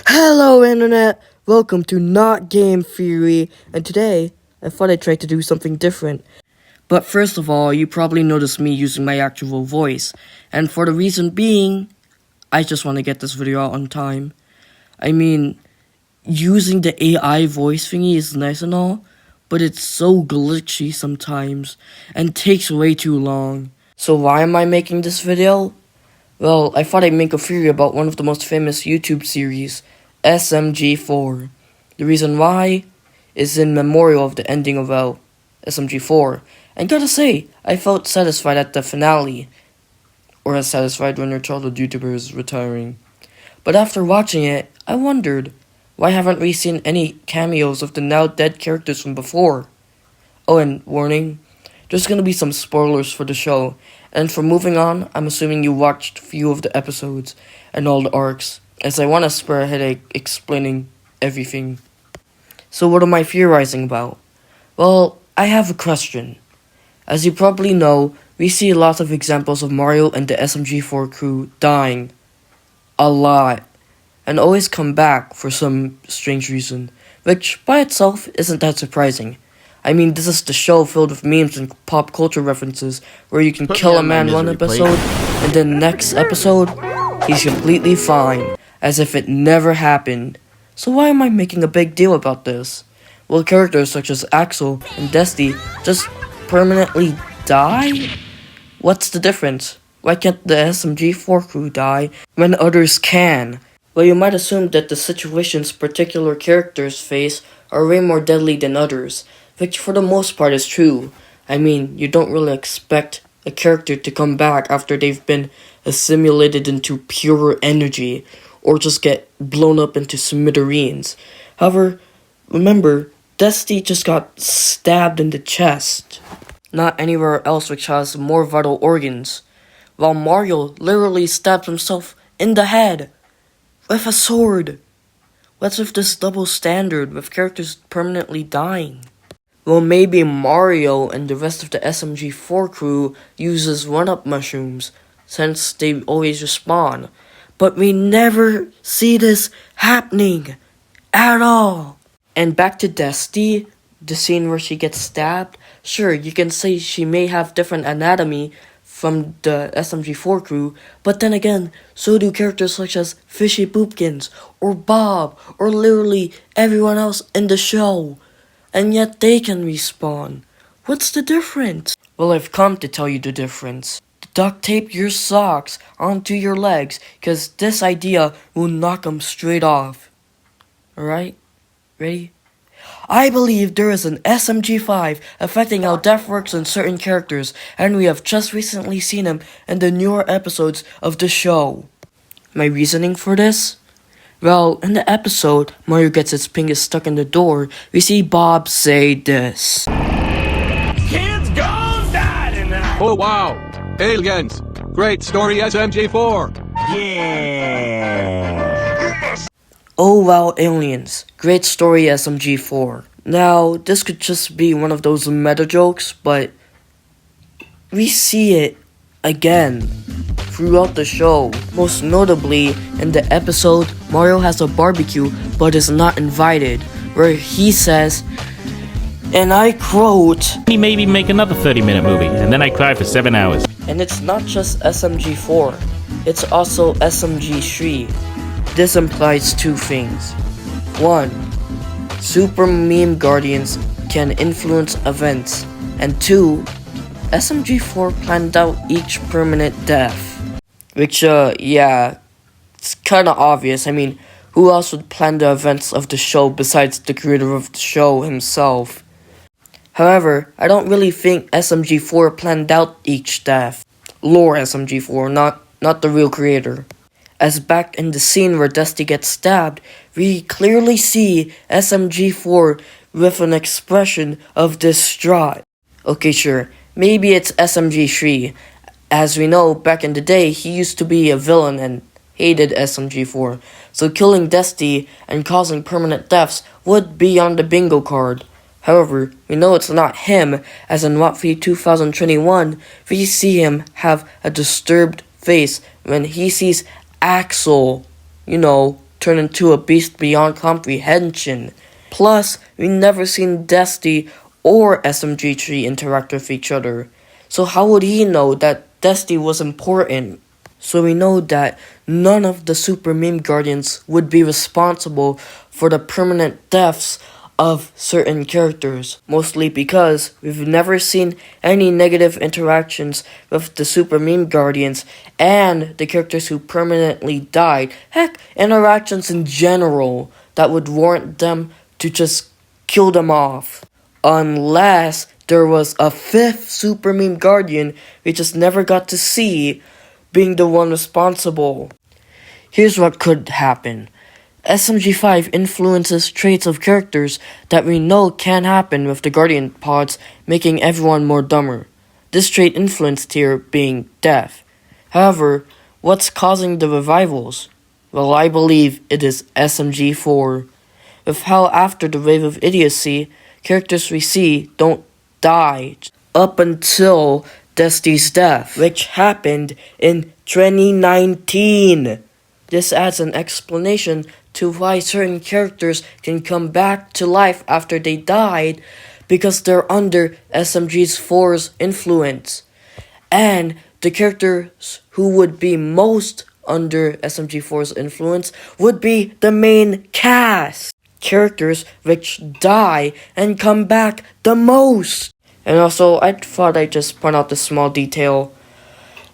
Hello Internet, welcome to Not Game Theory, and today I thought I'd try to do something different. But first of all, you probably noticed me using my actual voice, and for the reason being, I just want to get this video out on time. I mean, using the AI voice thingy is nice and all, but it's so glitchy sometimes, and takes way too long. So why am I making this video? Well, I thought I'd make a theory about one of the most famous YouTube series, SMG4. The reason why is in memorial of the ending of SMG4. And gotta say, I felt satisfied at the finale. Or as satisfied when your childhood YouTuber is retiring. But after watching it, I wondered, why haven't we seen any cameos of the now dead characters from before? Oh, and warning, there's gonna be some spoilers for the show. And for moving on, I'm assuming you watched few of the episodes and all the arcs, as I want to spare a headache explaining everything. So what am I theorizing about? Well, I have a question. As you probably know, we see lots of examples of Mario and the SMG4 crew dying. A lot. And always come back for some strange reason, which by itself isn't that surprising. I mean, this is the show filled with memes and pop culture references where you can kill a man one episode, and then next episode, he's completely fine, as if it never happened. So why am I making a big deal about this? Will characters such as Axel and Dusty just permanently die? What's the difference? Why can't the SMG4 crew die when others can? Well, you might assume that the situations particular characters face are way more deadly than others, which for the most part is true. I mean, you don't really expect a character to come back after they've been assimilated into pure energy, or just get blown up into smithereens. However, remember, Dusty just got stabbed in the chest, not anywhere else which has more vital organs, while Mario literally stabbed himself in the head with a sword. What's with this double standard with characters permanently dying? Well, maybe Mario and the rest of the SMG4 crew uses run-up mushrooms, since they always respawn. But we never see this happening at all. And back to Dusty, the scene where she gets stabbed. Sure, you can say she may have different anatomy from the SMG4 crew, but then again, so do characters such as Fishy Boopkins, or Bob, or literally everyone else in the show. And yet they can respawn. What's the difference? Well, I've come to tell you the difference. Duct tape your socks onto your legs, cause this idea will knock them straight off. Alright? Ready? I believe there is an SMG5 affecting how death works in certain characters, and we have just recently seen him in the newer episodes of the show. My reasoning for this? Well, in the episode, Mario gets his finger stuck in the door, we see Bob say this. Kids gone die tonight! Oh wow! Aliens! Great story SMG4! Yeah! Oh wow, aliens. Great story SMG4. Now, this could just be one of those meta jokes, but we see it again throughout the show. Most notably, in the episode, Mario has a barbecue but is not invited, where he says, and I quote, He maybe make another 30-minute movie, and then I cry for 7 hours. and it's not just SMG4, it's also SMG3. This implies two things. One, Super Meme Guardians can influence events, and two, SMG4 planned out each permanent death. Which, yeah, it's kinda obvious. I mean, who else would plan the events of the show besides the creator of the show himself? However, I don't really think SMG4 planned out each death. Lore SMG4, not the real creator. As back in the scene where Dusty gets stabbed, we clearly see SMG4 with an expression of distraught. Okay, sure, maybe it's SMG3. As we know, back in the day, he used to be a villain and hated SMG4, so killing Dusty and causing permanent deaths would be on the bingo card. However, we know it's not him, as in Wattfee 2021, we see him have a disturbed face when he sees Axel, turn into a beast beyond comprehension. Plus, we never seen Dusty or SMG3 interact with each other. So how would he know that Dusty was important? So we know that none of the Super Meme Guardians would be responsible for the permanent deaths of certain characters, mostly because we've never seen any negative interactions with the Super Meme Guardians and the characters who permanently died. Heck, interactions in general that would warrant them to just kill them off. Unless there was a fifth Super Meme Guardian we just never got to see being the one responsible. Here's what could happen. SMG5 influences traits of characters that we know can happen with the Guardian pods, making everyone more dumber. This trait influenced here being death. However, what's causing the revivals? Well, I believe it is SMG4. With how after the wave of idiocy, characters we see don't die up until Dusty's death, which happened in 2019. This adds an explanation to why certain characters can come back to life after they died, because they're under SMG4's influence. And the characters who would be most under SMG4's influence would be the main cast. Characters which die and come back the most. And also, I thought I'd just point out this small detail.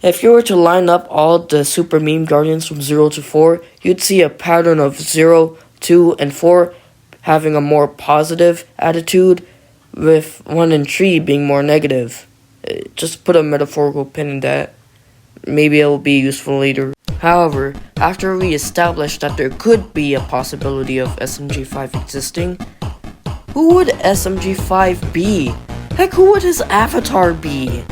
If you were to line up all the Super Meme Guardians from 0 to 4, you'd see a pattern of 0, 2, and 4 having a more positive attitude, with 1 and 3 being more negative. Just put a metaphorical pin in that. Maybe it will be useful later. However, after we established that there could be a possibility of SMG5 existing, who would SMG5 be? Heck, who would his avatar be?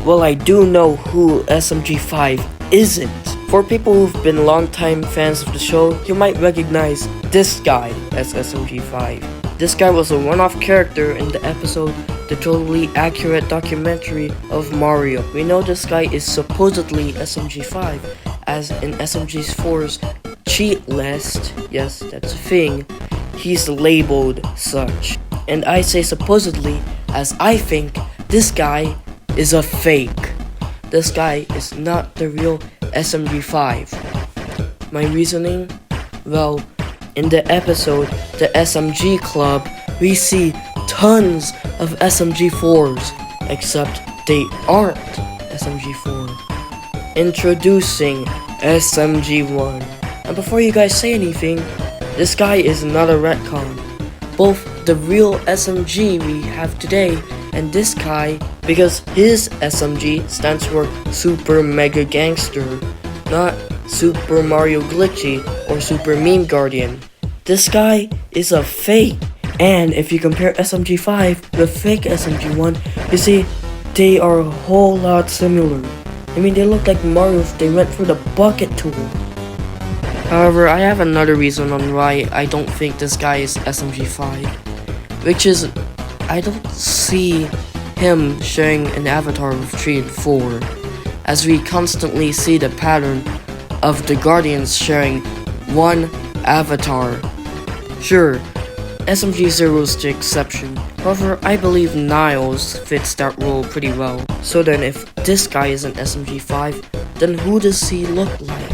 Well, I do know who SMG5 isn't. For people who've been longtime fans of the show, you might recognize this guy as SMG5. This guy was a one-off character in the episode The Totally Accurate Documentary of Mario. We know this guy is supposedly SMG5, as in SMG4's cheat list, yes, that's a thing, he's labeled such. And I say supposedly, as I think this guy is a fake. This guy is not the real SMG5. My reasoning? Well, in the episode The SMG Club, we see tons of SMG4s, except they aren't SMG4. Introducing SMG1. And before you guys say anything, this guy is not a retcon. Both the real SMG we have today and this guy, because his SMG stands for Super Mega Gangster, not Super Mario Glitchy or Super Meme Guardian. This guy is a fake. And if you compare SMG5 with fake SMG1, you see they are a whole lot similar. I mean, they look like Mario if they went for the bucket tool. However, I have another reason on why I don't think this guy is SMG5, which is I don't see him sharing an avatar with 3 and 4, as we constantly see the pattern of the Guardians sharing one avatar. Sure, SMG0 is the exception. However, I believe Niles fits that role pretty well. So then if this guy is an SMG5, then who does he look like?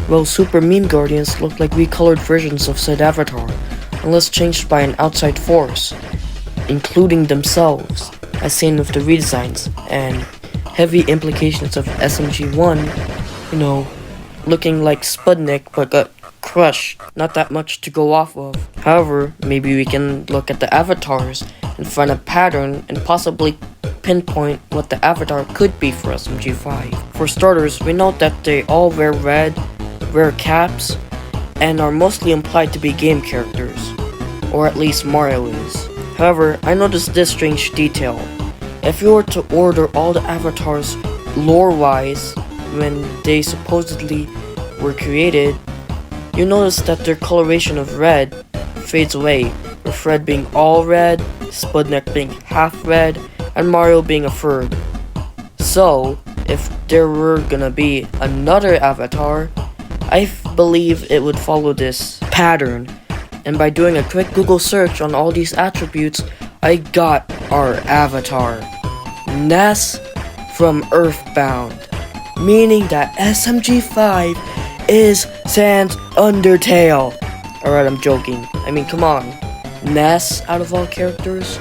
Well, Super Meme Guardians look like recolored versions of said avatar, unless changed by an outside force, including themselves, as seen with the redesigns, and heavy implications of SMG1, looking like Sputnik but got crushed, not that much to go off of. However, maybe we can look at the avatars and find a pattern and possibly pinpoint what the avatar could be for SMG5. For starters, we know that they all wear red, wear caps, and are mostly implied to be game characters, or at least Mario is. However, I noticed this strange detail. If you were to order all the avatars lore-wise when they supposedly were created, you notice that their coloration of red fades away, with red being all red, Sputnik being half red, and Mario being a third. So, if there were gonna be another avatar, I believe it would follow this pattern. And by doing a quick Google search on all these attributes, I got our avatar, Ness from Earthbound, meaning that SMG5 is Sans Undertale. Alright, I'm joking. I mean, come on. Ness out of all characters?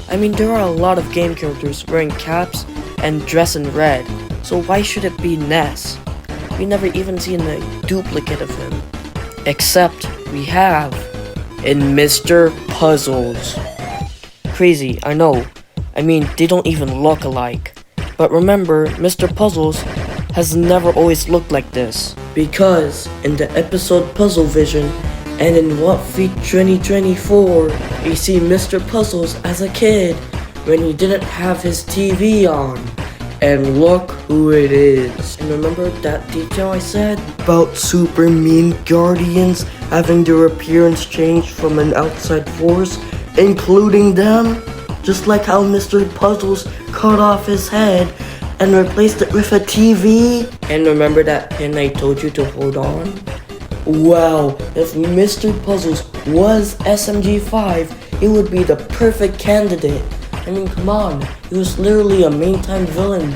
I mean, there are a lot of game characters wearing caps and dress in red, so why should it be Ness? We never even seen a duplicate of him. Except we have in Mr. Puzzles. Crazy, I know. I mean, they don't even look alike. But remember, Mr. Puzzles has never always looked like this. Because in the episode Puzzle Vision and in What Feet 2024, we see Mr. Puzzles as a kid when he didn't have his TV on. And look who it is. And remember that detail I said about super mean guardians having their appearance changed from an outside force, including them? Just like how Mr. Puzzles cut off his head and replaced it with a TV? And remember that pin I told you to hold on? Well, if Mr. Puzzles was SMG5, he would be the perfect candidate. I mean, come on, he was literally a main-time villain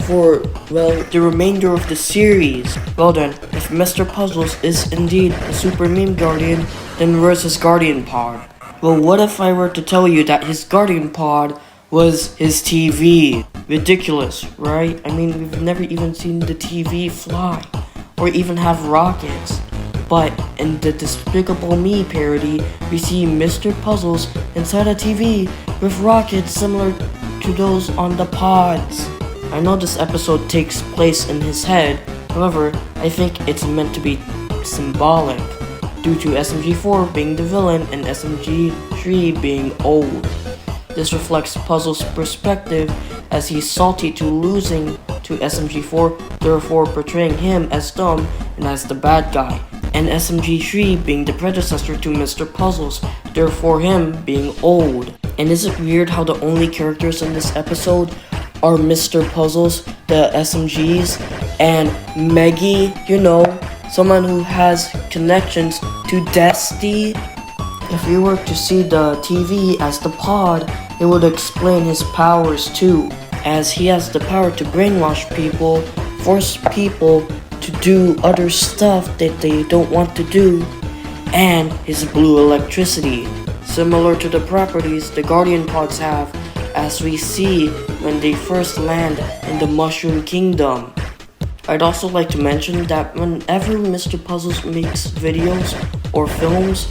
for, well, the remainder of the series. Well then, if Mr. Puzzles is indeed a super meme guardian, then where's his guardian pod? Well, what if I were to tell you that his guardian pod was his TV? Ridiculous, right? I mean, we've never even seen the TV fly, or even have rockets. But in the Despicable Me parody, we see Mr. Puzzles inside a TV with rockets similar to those on the pods. I know this episode takes place in his head, however, I think it's meant to be symbolic, due to SMG4 being the villain and SMG3 being old. This reflects Puzzles' perspective as he's salty to losing to SMG4, therefore portraying him as dumb and as the bad guy, and SMG3 being the predecessor to Mr. Puzzles, therefore him being old. And is it weird how the only characters in this episode are Mr. Puzzles, the SMGs, and Meggy, you know, someone who has connections to Dusty? If you were to see the TV as the pod, it would explain his powers too, as he has the power to brainwash people, force people to do other stuff that they don't want to do, and his blue electricity, similar to the properties the Guardian Pods have, as we see when they first land in the Mushroom Kingdom. I'd also like to mention that whenever Mr. Puzzles makes videos or films,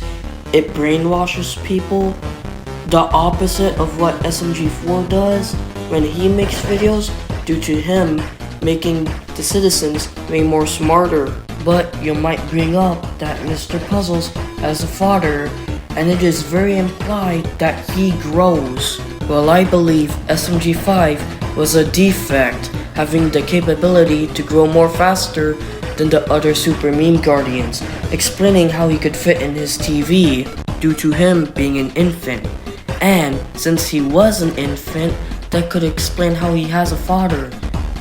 it brainwashes people, the opposite of what SMG4 does when he makes videos, due to him making the citizens way more smarter. But you might bring up that Mr. Puzzles has a father, and it is very implied that he grows. Well, I believe SMG5 was a defect, having the capability to grow more faster than the other super meme guardians, explaining how he could fit in his TV, due to him being an infant. And since he was an infant, that could explain how he has a father.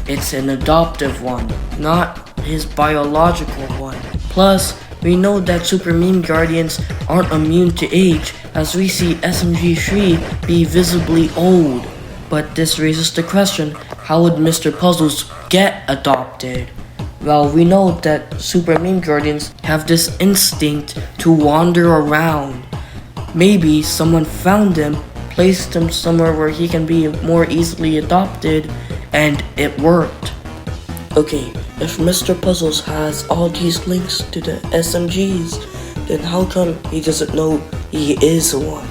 It's an adoptive one, not his biological one. Plus, we know that super meme guardians aren't immune to age, as we see SMG3 be visibly old. But this raises the question, how would Mr. Puzzles get adopted? Well, we know that super meme guardians have this instinct to wander around. Maybe someone found him, placed him somewhere where he can be more easily adopted, and it worked. Okay, if Mr. Puzzles has all these links to the SMGs, then how come he doesn't know he is one?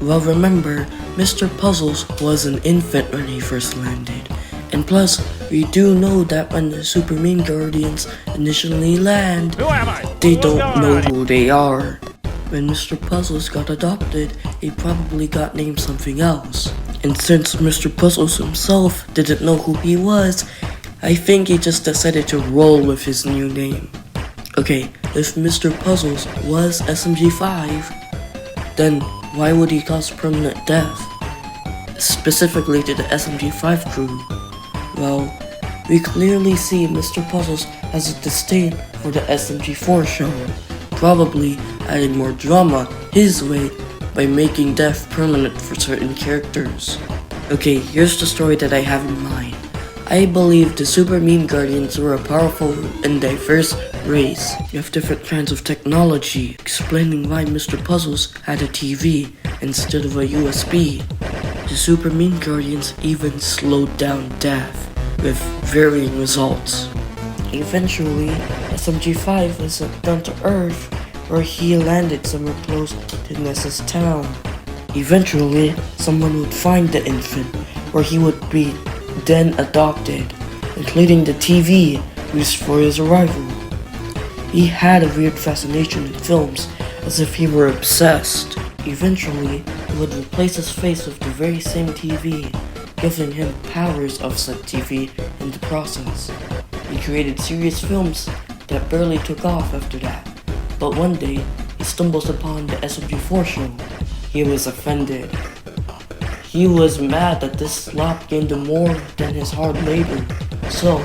Well, remember, Mr. Puzzles was an infant when he first landed. And plus, we do know that when the Super Meme Guardians initially land, they don't know who they are. When Mr. Puzzles got adopted, he probably got named something else. And since Mr. Puzzles himself didn't know who he was, I think he just decided to roll with his new name. Okay, if Mr. Puzzles was SMG5, then why would he cause permanent death? Specifically to the SMG5 crew. Well, we clearly see Mr. Puzzles has a disdain for the SMG4 show, probably adding more drama his way by making death permanent for certain characters. Okay, here's the story that I have in mind. I believe the Super Meme Guardians were a powerful and diverse race. You have different kinds of technology, explaining why Mr. Puzzles had a TV instead of a USB. The Super Meme Guardians even slowed down death, with varying results. Eventually, SMG5 was sent down to Earth, where he landed somewhere close to Nessa's town. Eventually, someone would find the infant, where he would be then adopted, including the TV used for his arrival. He had a weird fascination in films, as if he were obsessed. Eventually, he would replace his face with the very same TV, giving him powers of said TV in the process. He created serious films that barely took off after that, but one day, he stumbles upon the SMG4 show. He was offended. He was mad that this slop gained him more than his hard labor, so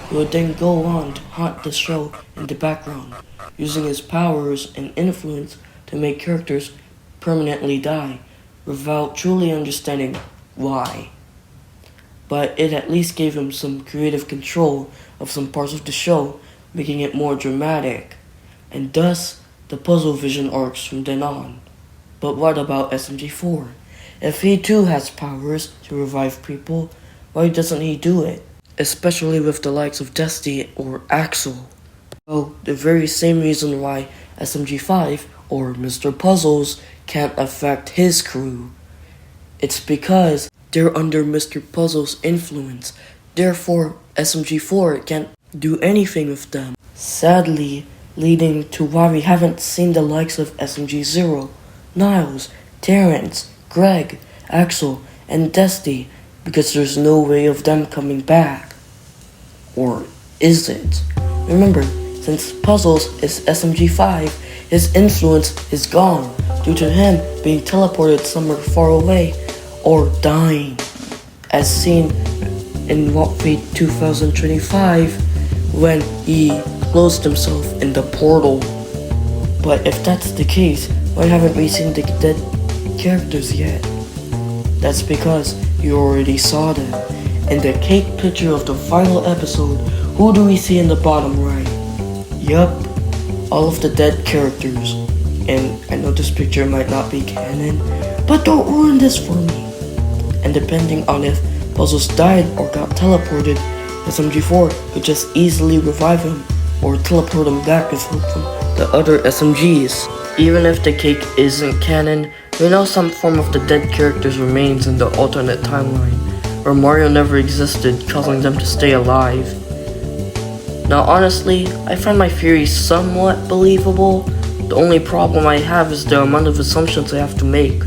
he would then go on to haunt the show in the background, using his powers and influence to make characters permanently die, without truly understanding why. But it at least gave him some creative control of some parts of the show, making it more dramatic, and thus the puzzle vision arcs from then on. But what about SMG4? If he too has powers to revive people, why doesn't he do it? Especially with the likes of Dusty or Axel. Well, the very same reason why SMG5 or Mr. Puzzles can't affect his crew. It's because they're under Mr. Puzzle's influence. Therefore, SMG4 can't do anything with them. Sadly, leading to why we haven't seen the likes of SMG0, Niles, Terrence, Greg, Axel, and Dusty, because there's no way of them coming back. Or is it? Remember, since Puzzles is SMG5, his influence is gone due to him being teleported somewhere far away or dying, as seen in Walkfeed 2025 when he closed himself in the portal. But if that's the case, why haven't we seen the dead characters yet? That's because you already saw them. In the cake picture of the final episode, who do we see in the bottom right? Yup, all of the dead characters. And I know this picture might not be canon, but don't ruin this for me. And depending on if Puzzles died or got teleported, SMG4 could just easily revive him or teleport him back with help from the other SMGs. Even if the cake isn't canon, we know some form of the dead characters remains in the alternate timeline, where Mario never existed, causing them to stay alive. Now honestly, I find my theory somewhat believable. The only problem I have is the amount of assumptions I have to make,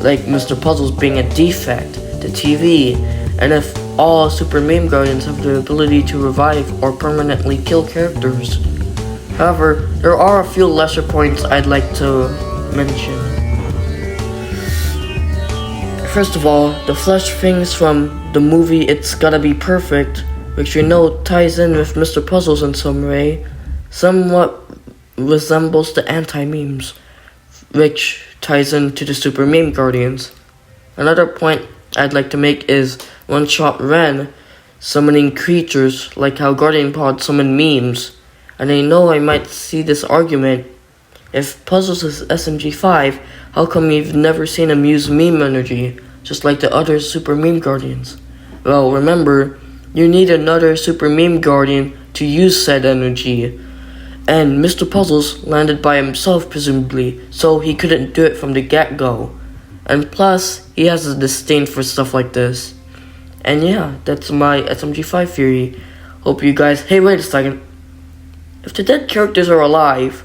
like Mr. Puzzles being a defect, the TV, and if all Super Meme Guardians have the ability to revive or permanently kill characters. However, there are a few lesser points I'd like to mention. First of all, the flesh things from the movie It's Gotta Be Perfect, which you know ties in with Mr. Puzzles in some way, somewhat resembles the anti-memes, which ties into the Super Meme Guardians. Another point I'd like to make is One-Shot Ren summoning creatures like how Guardian Pod summon memes. And I know I might see this argument. If Puzzles is SMG5, how come we've never seen him use meme energy, just like the other Super Meme Guardians? Well, remember, you need another Super Meme Guardian to use said energy. And Mr. Puzzles landed by himself presumably, so he couldn't do it from the get-go. And plus, he has a disdain for stuff like this. And yeah, that's my SMG5 theory. Hope you guys... Hey, wait a second. If the dead characters are alive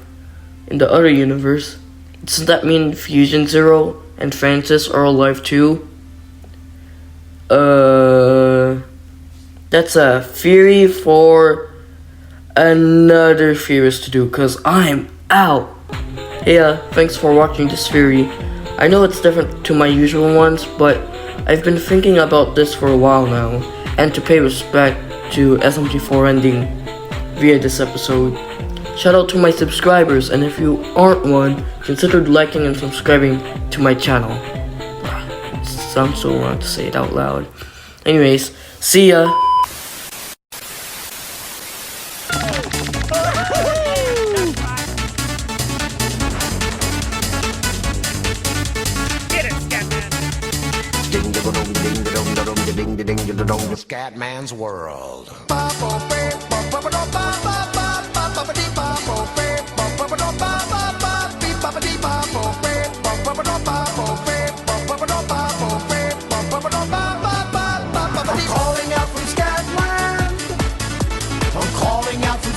in the other universe, doesn't that mean Fusion Zero and Francis are alive too? That's a theory for another theorist to do, cause I'm out. Hey, thanks for watching this theory. I know it's different to my usual ones, but I've been thinking about this for a while now, and to pay respect to SMG4 ending via this episode. Shout out to my subscribers, and if you aren't one, consider liking and subscribing to my channel. It sounds so wrong to say it out loud. Anyways, see ya! Scatman's World.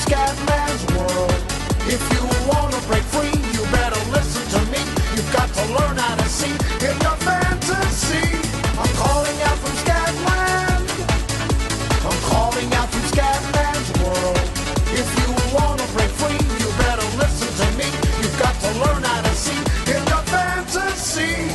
Scatman's World. If you wanna break free, you better listen to me. You've got to learn how to see in your fantasy. I'm calling out from Scatland. I'm calling out from Scatman's World. If you wanna break free, you better listen to me. You've got to learn how to see in your fantasy.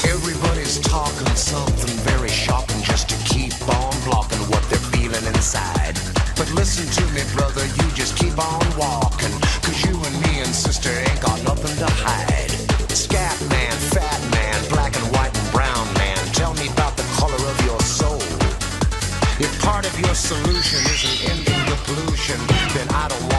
Everybody's talking something very shocking just to keep on blocking what they're feeling inside. But listen to me, brother, you just keep on walking, 'cause you and me and sister ain't got nothing to hide. Scat man, fat man, black and white and brown man, tell me about the color of your soul. If part of your solution isn't ending the pollution, then I don't